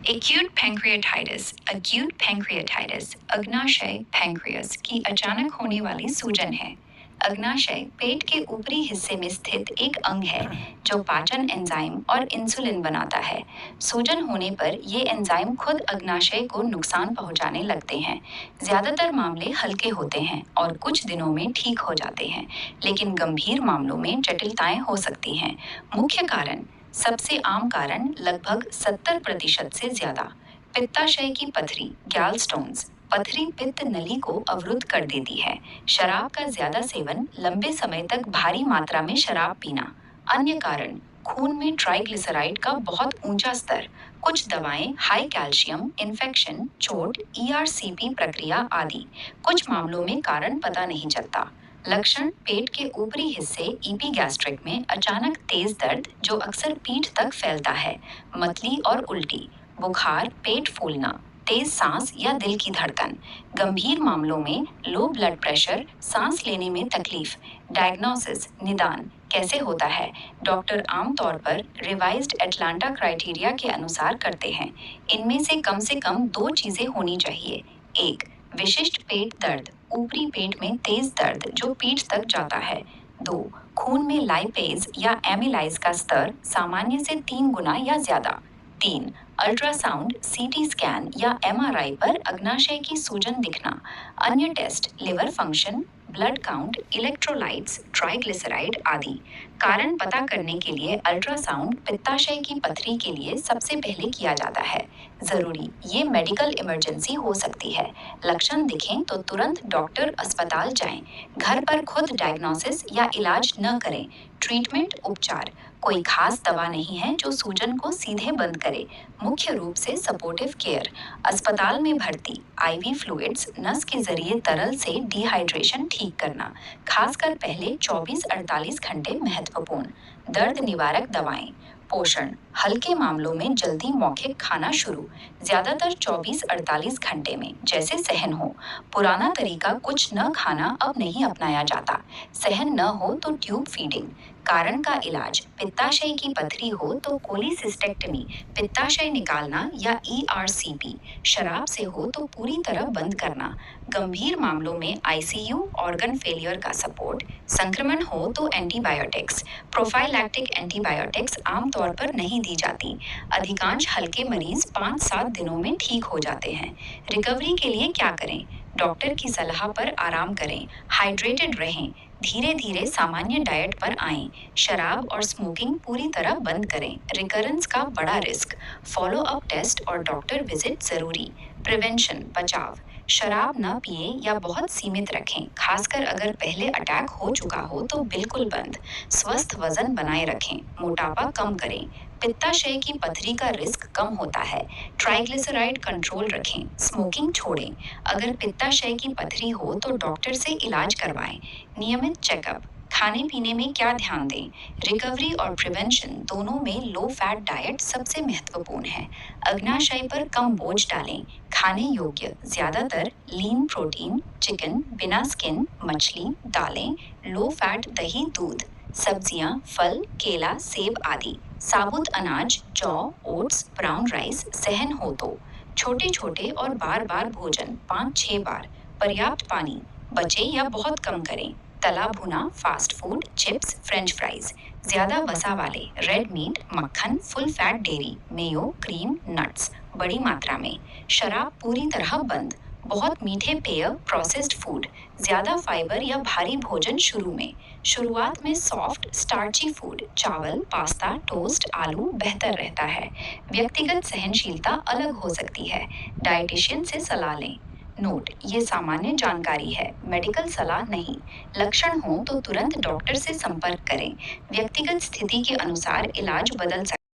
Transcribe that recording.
Acute pancreatitis अग्नाशय pancreas की अचानक होने वाली सूजन है। अग्नाशय पेट के ऊपरी हिस्से में स्थित एक अंग है जो पाचन एंजाइम और इंसुलिन बनाता है। सूजन होने पर ये एंजाइम खुद अग्नाशय को नुकसान पहुंचाने लगते हैं। ज्यादातर मामले हल्के होते हैं और कुछ दिनों में ठीक हो जाते हैं, लेकिन गंभीर मामलों में जटिलताएं हो सकती हैं। मुख्य कारण, सबसे आम कारण लगभग 70% से ज्यादा पित्ताशय की पथरी, गैलस्टोन्स। पथरी पित्त नली को अवरुद्ध कर देती है। शराब का ज्यादा सेवन, लंबे समय तक भारी मात्रा में शराब पीना। अन्य कारण, खून में ट्राइग्लिसराइड का बहुत ऊंचा स्तर, कुछ दवाएं, हाई कैल्शियम, इन्फेक्शन, चोट, ईआरसीपी प्रक्रिया आदि। कुछ मामलों में कारण पता नहीं चलता। लक्षण, पेट के ऊपरी हिस्से इपीगैस्ट्रिक में अचानक तेज दर्द जो अक्सर पीठ तक फैलता है, मतली और उल्टी, बुखार, पेट फूलना, तेज सांस या दिल की धड़कन। गंभीर मामलों में लो ब्लड प्रेशर, सांस लेने में तकलीफ। डायग्नोसिस, निदान कैसे होता है? डॉक्टर आमतौर पर रिवाइज्ड एटलांटा क्राइटेरिया के अनुसार करते हैं। इनमें से कम 2 चीजें होनी चाहिए। 1. विशिष्ट पेट दर्द, ऊपरी पेट में तेज दर्द जो पीठ तक जाता है। 2. खून में लाइपेज या एमिलाइज का स्तर सामान्य से 3 गुना या ज्यादा। 3. अल्ट्रासाउंड, सीटी स्कैन या एमआरआई पर अग्नाशय की सूजन दिखना। अन्य test, liver function, blood count, electrolytes, triglyceride आदि। कारण पता करने के लिए अल्ट्रासाउंड पित्ताशय की पथरी के लिए सबसे पहले किया जाता है। जरूरी, ये मेडिकल इमरजेंसी हो सकती है। लक्षण दिखें तो तुरंत डॉक्टर अस्पताल जाएं। घर पर खुद डायग्नोसिस या इलाज न करें। ट्रीटमेंट, उपचार, कोई खास दवा नहीं है जो सूजन को सीधे बंद करे। मुख्य रूप से सपोर्टिव केयर। अस्पताल में भर्ती, आईवी फ्लूइड्स, नस के जरिए तरल से डिहाइड्रेशन ठीक करना, खासकर पहले 24-48 घंटे महत्वपूर्ण। दर्द निवारक दवाएं। पोषण, हल्के मामलों में जल्दी मौखिक खाना शुरू, ज्यादातर 24-48 घंटे में, जैसे सहन हो। पुराना तरीका कुछ न खाना अब नहीं अपनाया जाता। सहन न हो तो ट्यूब फीडिंग। कारण का इलाज, पित्ताशय की पथरी हो तो कोलिसिस्टेक्टमी, पित्ताशय निकालना या ईआरसीपी। शराब से हो तो पूरी तरह बंद करना। गंभीर मामलों में आईसीयू, ऑर्गन फेलियर का सपोर्ट। संक्रमण हो तो एंटीबायोटिक्स। प्रोफाइलैक्टिक एंटीबायोटिक्स आमतौर पर नहीं दी जाती। अधिकांश हल्के मरीज 5-7 दिनों में ठीक हो जाते हैं। रिकवरी के लिए क्या करें? डॉक्टर की सलाह पर आराम करें, हाइड्रेटेड रहें, धीरे धीरे सामान्य डाइट पर आएं। शराब और स्मोकिंग पूरी तरह बंद करें। रिकरेंस का बड़ा रिस्क। फॉलो अप टेस्ट और डॉक्टर विजिट जरूरी। प्रिवेंशन, बचाव, शराब न पिए या बहुत सीमित रखें, खासकर अगर पहले अटैक हो चुका हो तो बिल्कुल बंद। स्वस्थ वजन बनाए रखें, मोटापा कम करें। पित्ताशय की पथरी का रिस्क कम होता है। ट्राइग्लिसराइड कंट्रोल रखें, स्मोकिंग छोड़ें। अगर पित्ताशय की पथरी हो तो डॉक्टर से इलाज करवाएं। नियमित चेकअप। खाने पीने में क्या ध्यान दें? रिकवरी और प्रिवेंशन दोनों में लो फैट डाइट सबसे महत्वपूर्ण है। अग्नाशय पर कम बोझ डालें। खाने योग्य, ज्यादातर लीन प्रोटीन, चिकन, बिना स्किन, मछली, दालें, लो फैट दही, दूध, सब्जियां, फल, केला, सेब आदि। साबुत अनाज, जौ, ओट्स, ब्राउन राइस, सहन हो तो। छोटे छोटे और बार बार भोजन, 5-6 बार। पर्याप्त पानी, बचे या बहुत कम करें। तला भुना, fast food, chips, French fries. ज्यादा वसा वाले, रेड मीट, मक्खन, full fat dairy, Mayo, cream, nuts, बड़ी मात्रा में। शराब पूरी तरह बंद। बहुत मीठे पेय, प्रोसेस्ड फूड, ज्यादा फाइबर या भारी भोजन शुरू में। शुरुआत में सॉफ्ट, स्टार्ची फूड, चावल, पास्ता, टोस्ट, आलू बेहतर रहता है। व्यक्तिगत सहनशीलता अलग हो सकती है। डाइटिशियन से सलाह लें। नोट, ये सामान्य जानकारी है, मेडिकल सलाह नहीं। लक्षण हो तो तुरंत डॉक्टर से संपर्क करें। व्यक्तिगत स्थिति के अनुसार इलाज बदल सकता है।